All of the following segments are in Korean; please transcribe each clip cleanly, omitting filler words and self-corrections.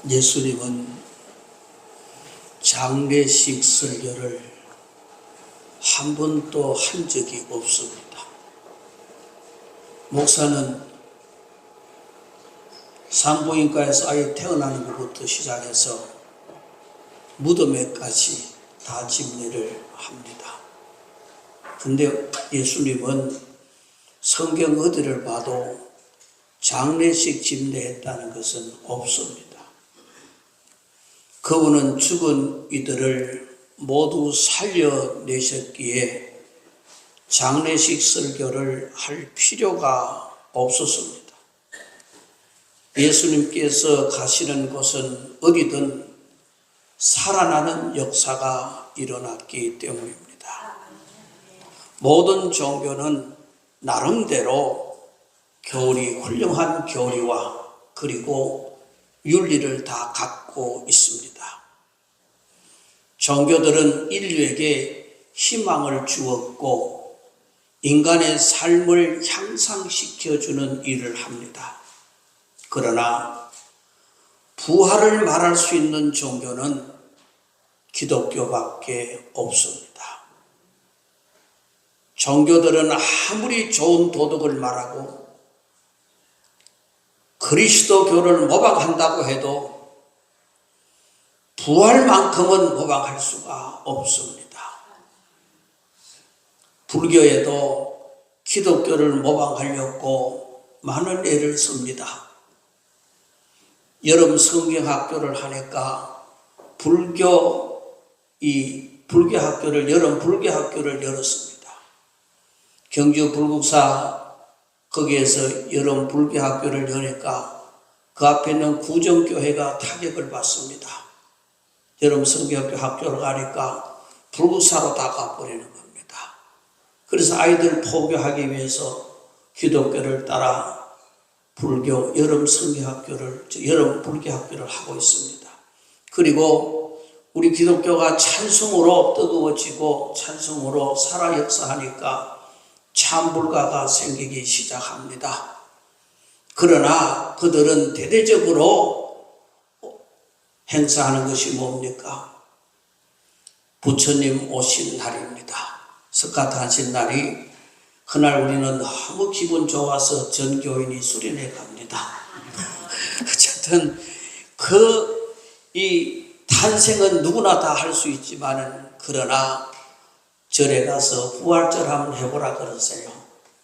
예수님은 장례식 설교를 한 번도 한 적이 없습니다. 목사는 산부인과에서 아이 태어나는 것부터 시작해서 무덤에까지 다 집례를 합니다. 근데 예수님은 성경 어디를 봐도 장례식 집례했다는 것은 없습니다. 그분은 죽은 이들을 모두 살려내셨기에 장례식 설교를 할 필요가 없었습니다. 예수님께서 가시는 곳은 어디든 살아나는 역사가 일어났기 때문입니다. 모든 종교는 나름대로 훌륭한 교리와 그리고 윤리를 다 갖고 있습니다. 종교들은 인류에게 희망을 주었고 인간의 삶을 향상시켜주는 일을 합니다. 그러나 부활을 말할 수 있는 종교는 기독교밖에 없습니다. 종교들은 아무리 좋은 도덕을 말하고 그리스도교를 모방한다고 해도 부활만큼은 모방할 수가 없습니다. 불교에도 기독교를 모방하려고 많은 애를 씁니다. 여름 성경학교를 하니까 여름 불교학교를 열었습니다. 경주 불국사 거기에서 여름 불교학교를 여니까 그 앞에 있는 구정교회가 타격을 받습니다. 여름 성경학교 학교를 가니까 불국사로 다 가버리는 겁니다. 그래서 아이들 포교하기 위해서 기독교를 따라 여름 불교학교를 하고 있습니다. 그리고 우리 기독교가 찬송으로 뜨거워지고 찬송으로 살아 역사하니까 참불가가 생기기 시작합니다. 그러나 그들은 대대적으로 행사하는 것이 뭡니까? 부처님 오신 날입니다. 석가탄신 날이 그날 우리는 너무 기분 좋아서 전교인이 수련회 갑니다. 어쨌든 이 탄생은 누구나 다 할 수 있지만은 그러나 절에 가서 부활절 한번 해보라 그러세요.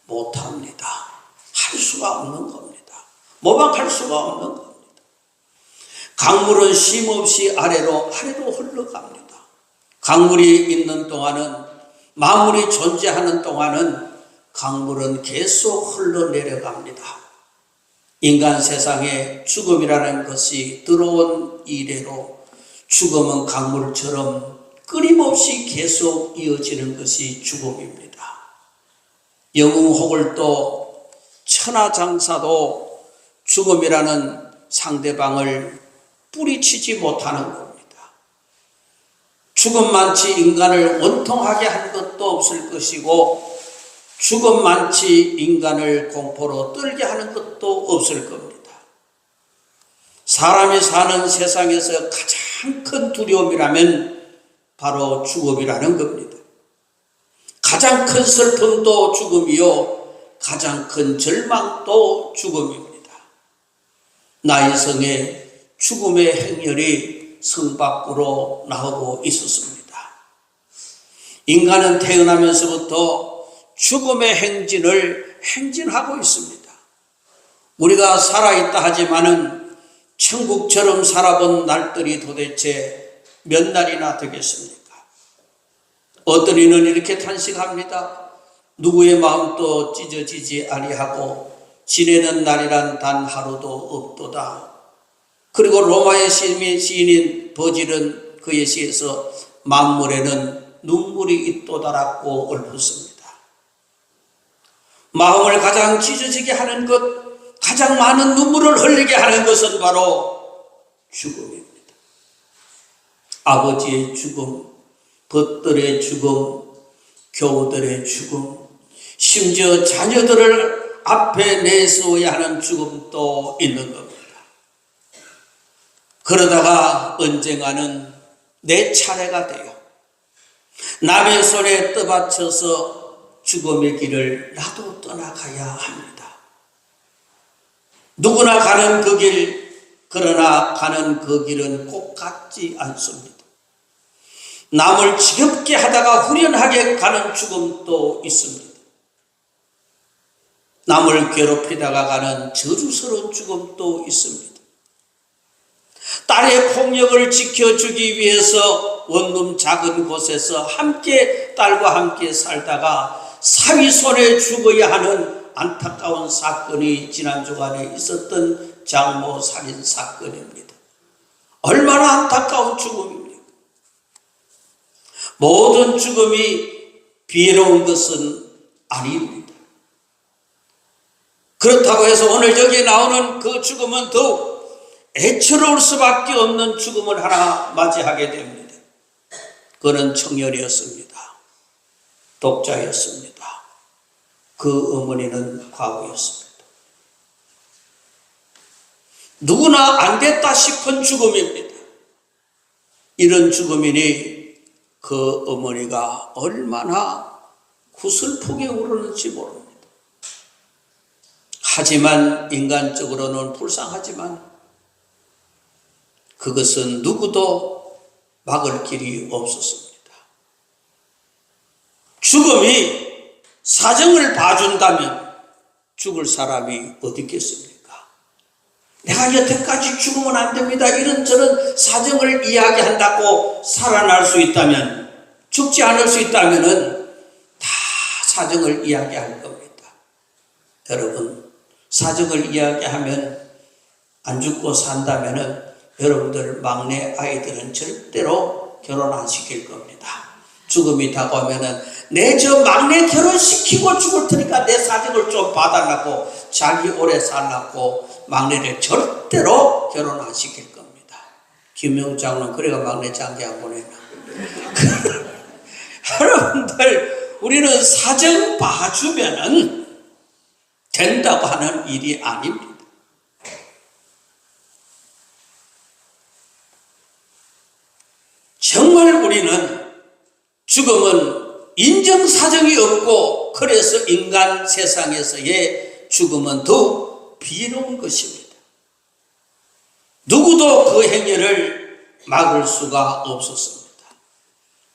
못합니다. 할 수가 없는 겁니다. 모방할 수가 없는 겁니다. 강물은 쉼없이 아래로 흘러갑니다. 강물이 있는 동안은 만물이 존재하는 동안은 강물은 계속 흘러내려갑니다. 인간 세상에 죽음이라는 것이 들어온 이래로 죽음은 강물처럼 끊임없이 계속 이어지는 것이 죽음입니다. 영웅호걸도 천하장사도 죽음이라는 상대방을 뿌리치지 못하는 겁니다. 죽음만치 인간을 원통하게 한 것도 없을 것이고 죽음만치 인간을 공포로 떨게 하는 것도 없을 겁니다. 사람이 사는 세상에서 가장 큰 두려움이라면 바로 죽음이라는 겁니다. 가장 큰 슬픔도 죽음이요 가장 큰 절망도 죽음입니다. 나이성에 죽음의 행렬이 성 밖으로 나오고 있었습니다. 인간은 태어나면서부터 죽음의 행진을 행진하고 있습니다. 우리가 살아있다 하지만은 천국처럼 살아본 날들이 도대체 몇 날이나 되겠습니까? 어떤 이는 이렇게 탄식합니다. 누구의 마음도 찢어지지 아니하고 지내는 날이란 단 하루도 없도다. 그리고 로마의 시인인 버질은 그의 시에서 만물에는 눈물이 있도다라고 읊었습니다. 마음을 가장 찢어지게 하는 것, 가장 많은 눈물을 흘리게 하는 것은 바로 죽음입니다. 아버지의 죽음, 벗들의 죽음, 교우들의 죽음, 심지어 자녀들을 앞에 내세워야 하는 죽음도 있는 겁니다. 그러다가 언젠가는 내 차례가 돼요. 남의 손에 떠받쳐서 죽음의 길을 나도 떠나가야 합니다. 누구나 가는 그 길, 그러나 가는 그 길은 꼭 같지 않습니다. 남을 지겹게 하다가 후련하게 가는 죽음도 있습니다. 남을 괴롭히다가 가는 저주스러운 죽음도 있습니다. 딸의 폭력을 지켜주기 위해서 원룸 작은 곳에서 함께 딸과 함께 살다가 사위 손에 죽어야 하는 안타까운 사건이 지난 주간에 있었던 장모 살인 사건입니다. 얼마나 안타까운 죽음입니까? 모든 죽음이 비애로운 것은 아닙니다. 그렇다고 해서 오늘 여기에 나오는 그 죽음은 더욱 애처로울 수밖에 없는 죽음을 하나 맞이하게 됩니다. 그는 청년이었습니다. 독자였습니다. 그 어머니는 과부였습니다. 누구나 안 됐다 싶은 죽음입니다. 이런 죽음이니 그 어머니가 얼마나 구슬프게 울었는지 모릅니다. 하지만 인간적으로는 불쌍하지만 그것은 누구도 막을 길이 없었습니다. 죽음이 사정을 봐준다면 죽을 사람이 어디 있겠습니까? 내가 여태까지 죽으면 안 됩니다. 이런저런 사정을 이야기한다고 살아날 수 있다면, 죽지 않을 수 있다면 다 사정을 이야기할 겁니다. 여러분, 사정을 이야기하면 안 죽고 산다면 여러분들 막내 아이들은 절대로 결혼 안 시킬 겁니다. 죽음이 다가오면은 내 저 막내 결혼시키고 죽을 테니까 내 사정을 좀 봐달라고, 자기 오래 살라고 막내를 절대로 결혼 안 시킬 겁니다. 김영장은 그래가 막내 장기 안 보내나. 여러분들, 우리는 사정 봐주면은 된다고 하는 일이 아닙니다. 정말 우리는 죽음은 인정사정이 없고 그래서 인간 세상에서의 죽음은 더욱 비로운 것입니다. 누구도 그 행위를 막을 수가 없었습니다.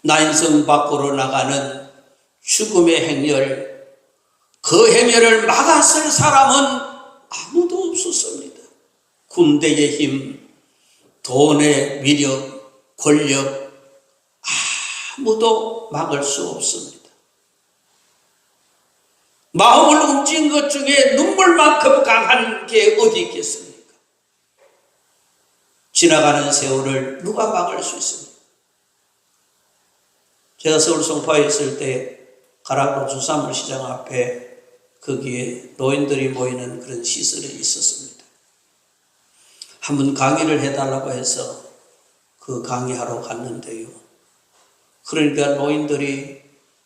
난성 밖으로 나가는 죽음의 행렬, 그 행렬을 막았을 사람은 아무도 없었습니다. 군대의 힘, 돈의 위력, 권력, 아무도 막을 수 없습니다. 마음을 움직인 것 중에 눈물만큼 강한 게 어디 있겠습니까? 지나가는 세월을 누가 막을 수 있습니까? 제가 서울 송파에 있을 때 가락동 수산물시장 앞에 거기에 노인들이 모이는 그런 시설이 있었습니다. 한번 강의를 해달라고 해서 그 강의하러 갔는데요. 그러니까 노인들이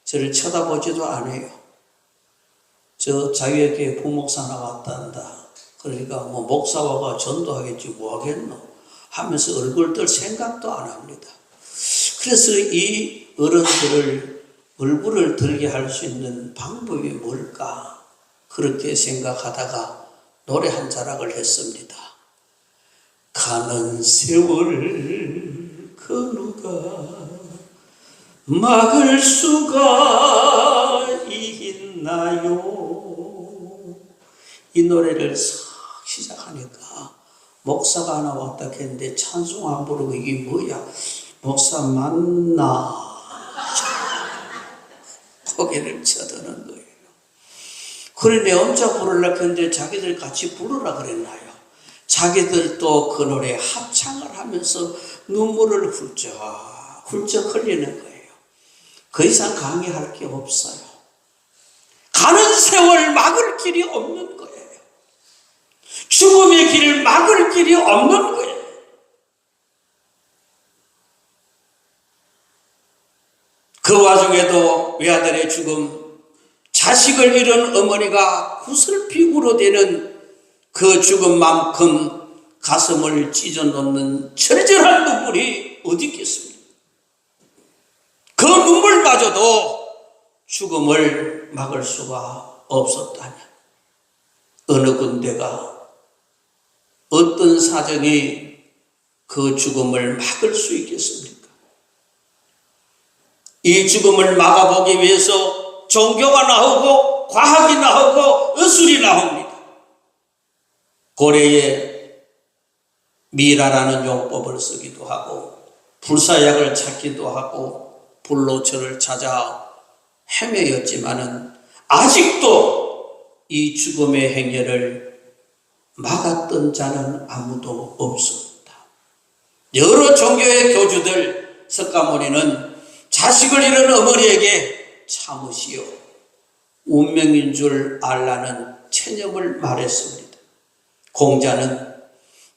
저를 쳐다보지도 않아요. 저 자기에게 부목사 나왔단다. 그러니까 뭐 목사와가 전도하겠지 뭐 하겠노 하면서 얼굴 뜰 생각도 안 합니다. 그래서 이 어른들을 얼굴을 들게 할 수 있는 방법이 뭘까? 그렇게 생각하다가 노래 한 자락을 했습니다. 가는 세월 그 누가 막을 수가 있나요? 이 노래를 싹 시작하니까 목사가 하나 왔다 했는데 찬송 안 부르고 이게 뭐야? 목사 맞나? 고개를 쳐드는 거예요. 그래 내가 혼자 부르려고 했는데 자기들 같이 부르라 그랬나요? 자기들도 그 노래 합창을 하면서 눈물을 훌쩍 흘리는 거예요. 그 이상 강의할 게 없어요. 가는 세월 막을 길이 없는 거예요. 죽음의 길을 막을 길이 없는 거예요. 그 와중에도 외아들의 죽음, 자식을 잃은 어머니가 구슬피 울어대는 그 죽음만큼 가슴을 찢어놓는 절절한 눈물이 어디 있겠습니까? 그 눈물마저도 죽음을 막을 수가 없었다면 어느 군데가 어떤 사정이 그 죽음을 막을 수 있겠습니까? 이 죽음을 막아보기 위해서 종교가 나오고 과학이 나오고 의술이 나옵니다. 고래에 미라라는 용법을 쓰기도 하고 불사약을 찾기도 하고 불로초를 찾아 헤매였지만은 아직도 이 죽음의 행렬을 막았던 자는 아무도 없습니다. 여러 종교의 교주들 석가모니는 자식을 잃은 어머니에게 참으시오 운명인 줄 알라는 체념을 말했습니다. 공자는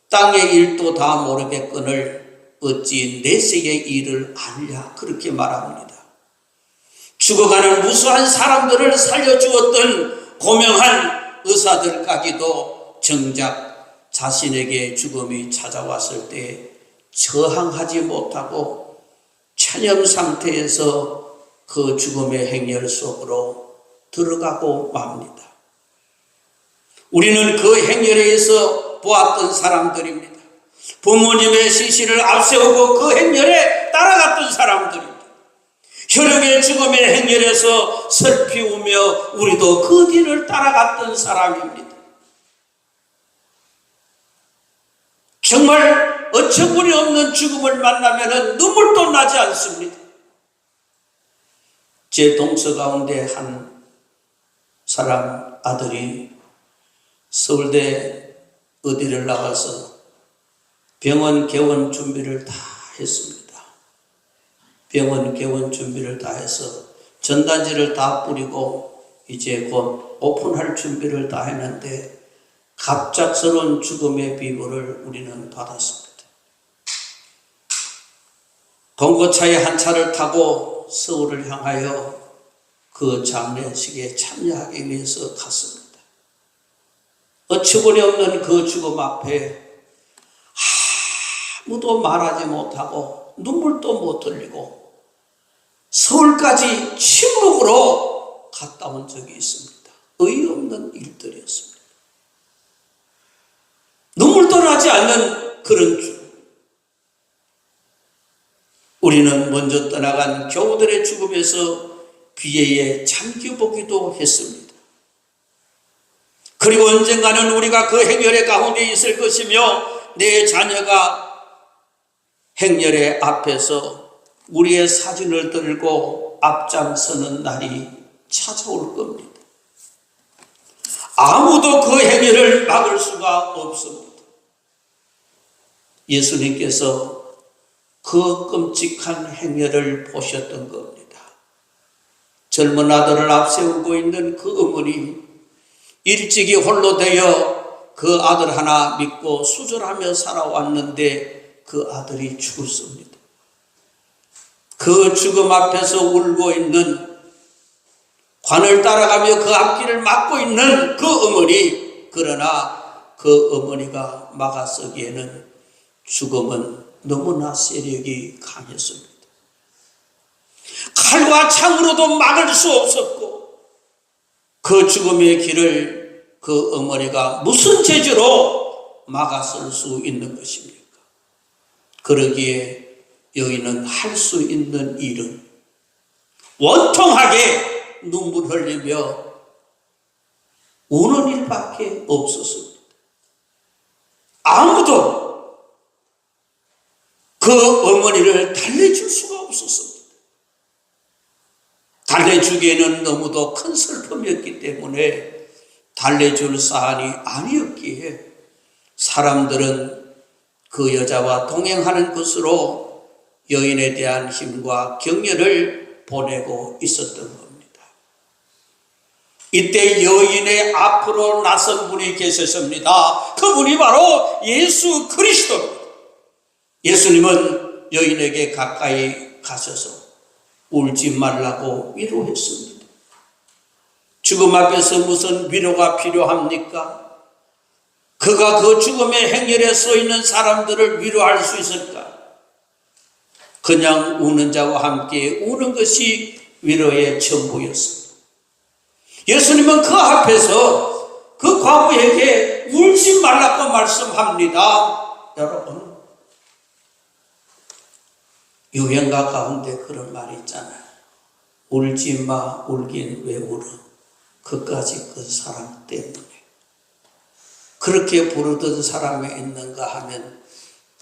땅의 일도 다 모르겠거늘 어찌 내세의 일을 알랴 그렇게 말합니다. 죽어가는 무수한 사람들을 살려주었던 고명한 의사들까지도 정작 자신에게 죽음이 찾아왔을 때 저항하지 못하고 체념 상태에서 그 죽음의 행렬 속으로 들어가고 맙니다. 우리는 그 행렬에서 보았던 사람들입니다. 부모님의 시신을 앞세우고 그 행렬에 따라갔던 사람들입니다. 혈육의 죽음의 행렬에서 슬피 우며 우리도 그 뒤를 따라갔던 사람입니다. 정말 어처구니 없는 죽음을 만나면 눈물도 나지 않습니다. 제 동서 가운데 한 사람 아들이 서울대 어디를 나가서 병원 개원 준비를 다 했습니다. 병원 개원 준비를 다 해서 전단지를 다 뿌리고 이제 곧 오픈할 준비를 다 했는데 갑작스러운 죽음의 비보를 우리는 받았습니다. 봉고차에 한 차를 타고 서울을 향하여 그 장례식에 참여하기 위해서 갔습니다. 어처구니 없는 그 죽음 앞에 아무도 말하지 못하고 눈물도 못 흘리고 서울까지 침묵으로 갔다 온 적이 있습니다. 어이없는 일들이었습니다. 눈물도 나지 않는 그런 죽음. 우리는 먼저 떠나간 교우들의 죽음에서 비애에 잠겨보기도 했습니다. 그리고 언젠가는 우리가 그 행렬의 가운데 있을 것이며 내 자녀가 행렬의 앞에서 우리의 사진을 들고 앞장서는 날이 찾아올 겁니다. 아무도 그 행렬을 막을 수가 없습니다. 예수님께서 그 끔찍한 행렬을 보셨던 겁니다. 젊은 아들을 앞세우고 있는 그 어머니, 일찍이 홀로 되어 그 아들 하나 믿고 수절하며 살아왔는데 그 아들이 죽었습니다. 그 죽음 앞에서 울고 있는, 관을 따라가며 그 앞길을 막고 있는 그 어머니, 그러나 그 어머니가 막아서기에는 죽음은 너무나 세력이 강했습니다. 칼과 창으로도 막을 수 없었고 그 죽음의 길을 그 어머니가 무슨 재주로 막아설 수 있는 것입니까? 그러기에 여인은 할 수 있는 일은 원통하게 눈물 흘리며 우는 일밖에 없었습니다. 아무도 그 어머니를 달래줄 수가 없었습니다. 달래주기에는 너무도 큰 슬픔이었기 때문에 달래줄 사안이 아니었기에 사람들은 그 여자와 동행하는 것으로 여인에 대한 힘과 격려를 보내고 있었던 겁니다. 이때 여인의 앞으로 나선 분이 계셨습니다. 그분이 바로 예수 그리스도입니다. 예수님은 여인에게 가까이 가셔서 울지 말라고 위로했습니다. 죽음 앞에서 무슨 위로가 필요합니까? 그가 그 죽음의 행렬에 서 있는 사람들을 위로할 수 있을까? 그냥 우는 자와 함께 우는 것이 위로의 전부였습니다. 예수님은 그 앞에서 그 과부에게 울지 말라고 말씀합니다. 여러분, 유행가 가운데 그런 말이 있잖아요. 울지 마, 울긴 왜 울어? 그까지 그 사람 때문에. 그렇게 부르던 사람이 있는가 하면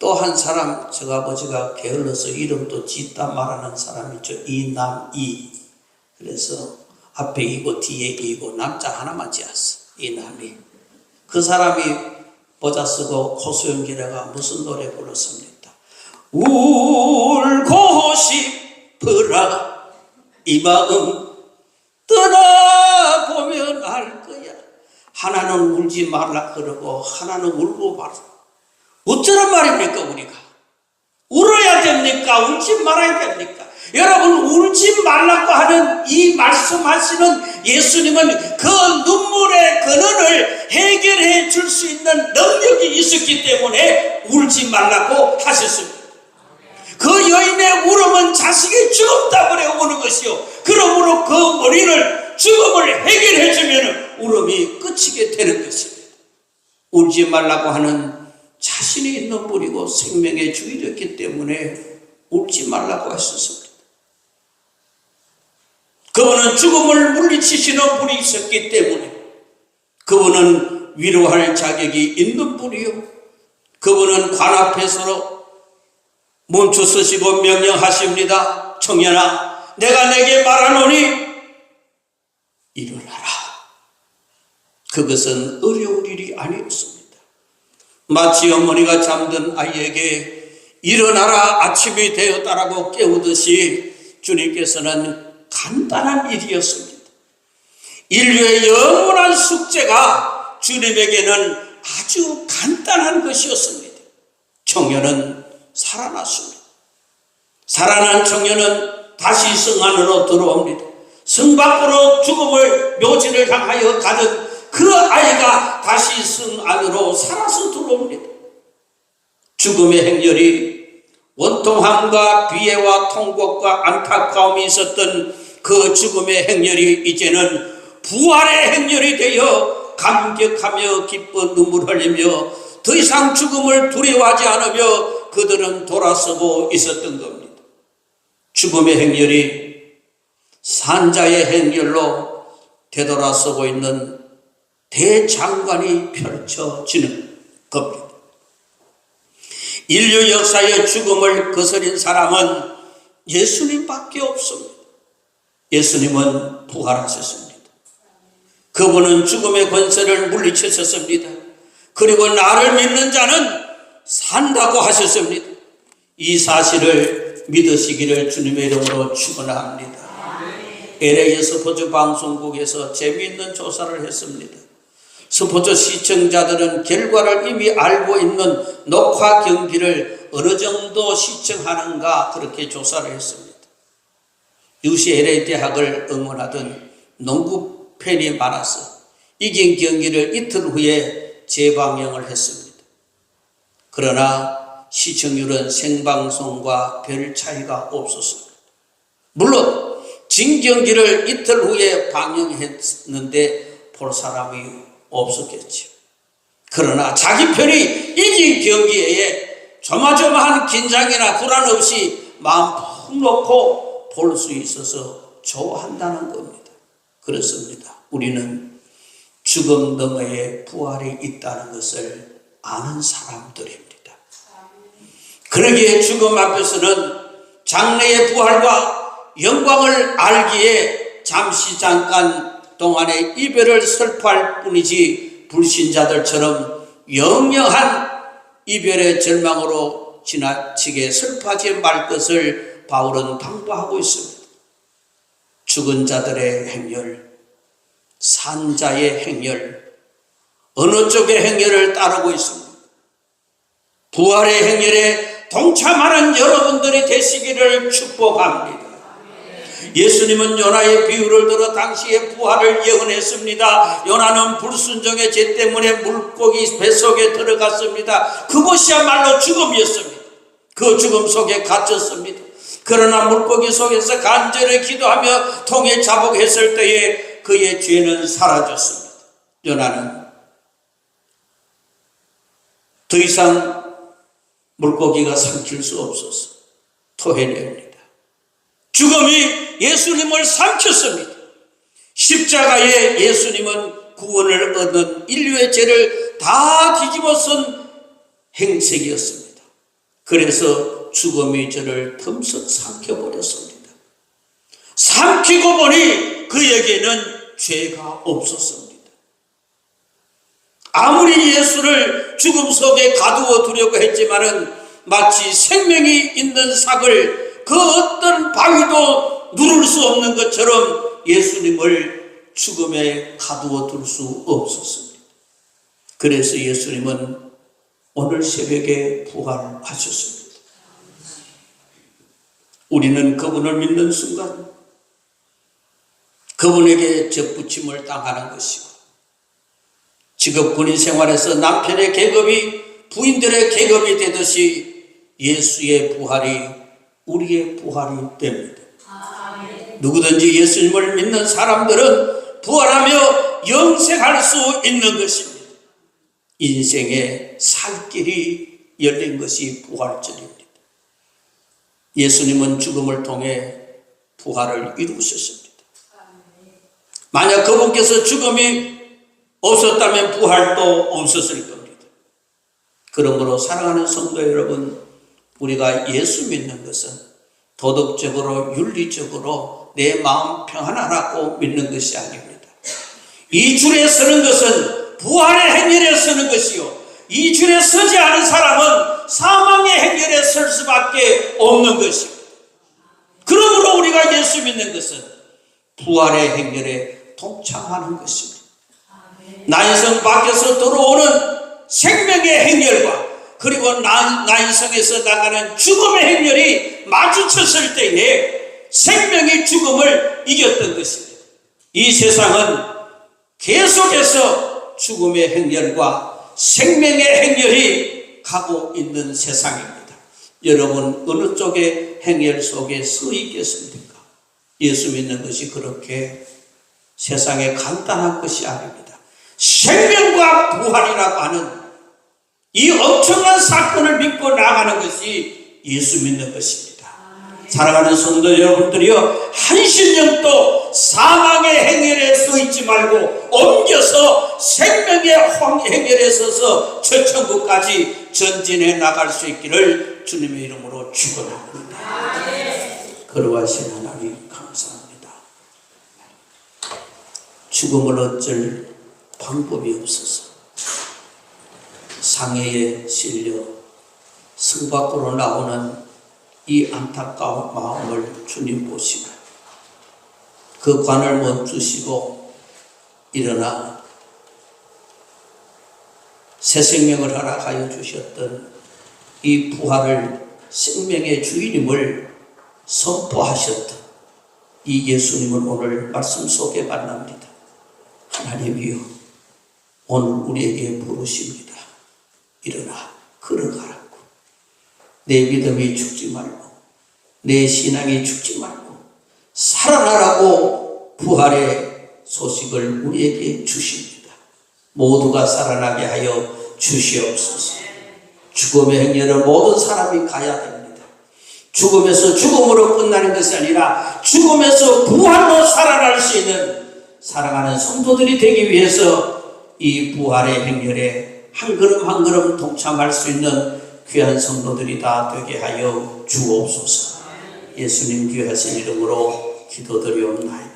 또 한 사람, 저 아버지가 게을러서 이름도 짓다 말하는 사람이 있죠. 이남이. 그래서 앞에 이고 뒤에 이고 남자 하나만 지었어. 이남이. 그 사람이 모자 쓰고 고소연기라가 무슨 노래 불렀습니까? 울고 싶으라 이 마음 떠나보면 알 거야. 하나는 울지 말라 그러고 하나는 울고 말라. 어쩌란 말입니까 우리가? 울어야 됩니까? 울지 말아야 됩니까? 여러분, 울지 말라고 하는 이 말씀하시는 예수님은 그 눈물의 근원을 해결해 줄 수 있는 능력이 있었기 때문에 울지 말라고 하셨습니다. 그 여인의 울음은 자식이 죽음 때문에 우는 것이요, 그러므로 그 원인을, 죽음을 해결해 주면 울음이 그치게 되는 것입니다. 울지 말라고 하는 자신이 있는 분이고 생명의 주인이었기 때문에 울지 말라고 하셨습니다. 그분은 죽음을 물리치시는 분이 있었기 때문에 그분은 위로할 자격이 있는 분이요, 그분은 관 앞에서 멈춰 서시고 명령하십니다. 청년아, 내가 내게 말하노니 일어나라. 그것은 어려운 일이 아니었습니다. 마치 어머니가 잠든 아이에게 일어나라, 아침이 되었다라고 깨우듯이 주님께서는 간단한 일이었습니다. 인류의 영원한 숙제가 주님에게는 아주 간단한 것이었습니다. 청년은 살아났습니다. 살아난 청년은 다시 성 안으로 들어옵니다. 성 밖으로 죽음을 묘지를 향하여 가던 그 아이가 다시 성 안으로 살아서 들어옵니다. 죽음의 행렬이 원통함과 비애와 통곡과 안타까움이 있었던 그 죽음의 행렬이 이제는 부활의 행렬이 되어 감격하며 기뻐 눈물 흘리며 더 이상 죽음을 두려워하지 않으며 그들은 돌아서고 있었던 겁니다. 죽음의 행렬이 산자의 행렬로 되돌아서고 있는 대장관이 펼쳐지는 겁니다. 인류 역사의 죽음을 거스린 사람은 예수님밖에 없습니다. 예수님은 부활하셨습니다. 그분은 죽음의 권세를 물리치셨습니다. 그리고 나를 믿는 자는 산다고 하셨습니다. 이 사실을 믿으시기를 주님의 이름으로 축원합니다. LA 스포츠 방송국에서 재미있는 조사를 했습니다. 스포츠 시청자들은 결과를 이미 알고 있는 녹화 경기를 어느 정도 시청하는가, 그렇게 조사를 했습니다. UCLA 대학을 응원하던 농구 팬이 많아서 이긴 경기를 이틀 후에 재방영을 했습니다. 그러나 시청률은 생방송과 별 차이가 없었습니다. 물론 진 경기를 이틀 후에 방영했는데 볼 사람이 없었겠죠. 그러나 자기 편이 이긴 경기에 조마조마한 긴장이나 불안 없이 마음 푹 놓고 볼 수 있어서 좋아한다는 겁니다. 그렇습니다. 우리는 죽음 너머에 부활이 있다는 것을 아는 사람들입니다. 그러기에 죽음 앞에서는 장래의 부활과 영광을 알기에 잠깐 동안의 이별을 슬퍼할 뿐이지 불신자들처럼 영영한 이별의 절망으로 지나치게 슬퍼하지 말 것을 바울은 당부하고 있습니다. 죽은 자들의 행렬, 산자의 행렬, 어느 쪽의 행렬을 따르고 있습니다. 부활의 행렬에 동참하는 여러분들이 되시기를 축복합니다. 예수님은 요나의 비유를 들어 당시의 부활을 예언했습니다. 요나는 불순종의 죄 때문에 물고기 뱃속에 들어갔습니다. 그것이야말로 죽음이었습니다. 그 죽음 속에 갇혔습니다. 그러나 물고기 속에서 간절히 기도하며 통에 자복했을 때에 그의 죄는 사라졌습니다. 요나는 더 이상 물고기가 삼킬 수 없어서 토해냅니다. 죽음이 예수님을 삼켰습니다. 십자가에 예수님은 구원을 얻는 인류의 죄를 다 뒤집어쓴 행색이었습니다. 그래서 죽음이 저를 덤석 삼켜버렸습니다. 삼키고 보니 그에게는 죄가 없었습니다. 아무리 예수를 죽음 속에 가두어 두려고 했지만은 마치 생명이 있는 삭을 그 어떤 바위도 누를 수 없는 것처럼 예수님을 죽음에 가두어 둘 수 없었습니다. 그래서 예수님은 오늘 새벽에 부활하셨습니다. 우리는 그분을 믿는 순간 그분에게 접붙임을 당하는 것이고, 직업 군인 생활에서 남편의 계급이 부인들의 계급이 되듯이 예수의 부활이 우리의 부활이 됩니다. 누구든지 예수님을 믿는 사람들은 부활하며 영생할 수 있는 것입니다. 인생의 살 길이 열린 것이 부활절입니다. 예수님은 죽음을 통해 부활을 이루셨습니다. 만약 그분께서 죽음이 없었다면 부활도 없었을 겁니다. 그러므로 사랑하는 성도 여러분, 우리가 예수 믿는 것은 도덕적으로 윤리적으로 내 마음 평안하라고 믿는 것이 아닙니다. 이 줄에 서는 것은 부활의 행렬에 서는 것이요, 이 줄에 서지 않은 사람은 사망의 행렬에 설 수밖에 없는 것입니다. 그러므로 우리가 예수 믿는 것은 부활의 행렬에 동참하는 것입니다. 난성 밖에서 들어오는 생명의 행렬과 그리고 난성에서 나가는 죽음의 행렬이 마주쳤을 때에 생명이 죽음을 이겼던 것입니다. 이 세상은 계속해서 죽음의 행렬과 생명의 행렬이 가고 있는 세상입니다. 여러분, 어느 쪽의 행렬 속에 서 있겠습니까? 예수 믿는 것이 그렇게 세상에 간단한 것이 아닙니다. 생명과 부활이라고 하는 이 엄청난 사건을 믿고 나가는 것이 예수 믿는 것입니다. 사랑하는 성도 여러분들이여, 한신령도 사망의 행렬에 서 있지 말고 옮겨서 생명의 행렬에 서서 저 천국까지 전진해 나갈 수 있기를 주님의 이름으로 축원합니다. 거룩하신 하나님 감사합니다. 죽음을 어쩔 방법이 없어서 상해에 실려 성 밖으로 나오는 이 안타까운 마음을 주님 보시고 그 관을 멈추시고 일어나 새 생명을 허락하여 주셨던 이 부활을 생명의 주인임을 선포하셨던 이 예수님을 오늘 말씀 속에 만납니다. 하나님이여, 오늘 우리에게 부르십니다. 일어나 걸어가라고. 내 믿음이 죽지 말고 내 신앙이 죽지 말고 살아나라고 부활의 소식을 우리에게 주십니다. 모두가 살아나게 하여 주시옵소서. 죽음의 행렬을 모든 사람이 가야 됩니다. 죽음에서 죽음으로 끝나는 것이 아니라 죽음에서 부활로 살아날 수 있는 사랑하는 성도들이 되기 위해서 이 부활의 행렬에 한 걸음 한 걸음 동참할 수 있는 귀한 성도들이 다 되게 하여 주옵소서. 예수님 귀하신 이름으로 기도드리옵나이다.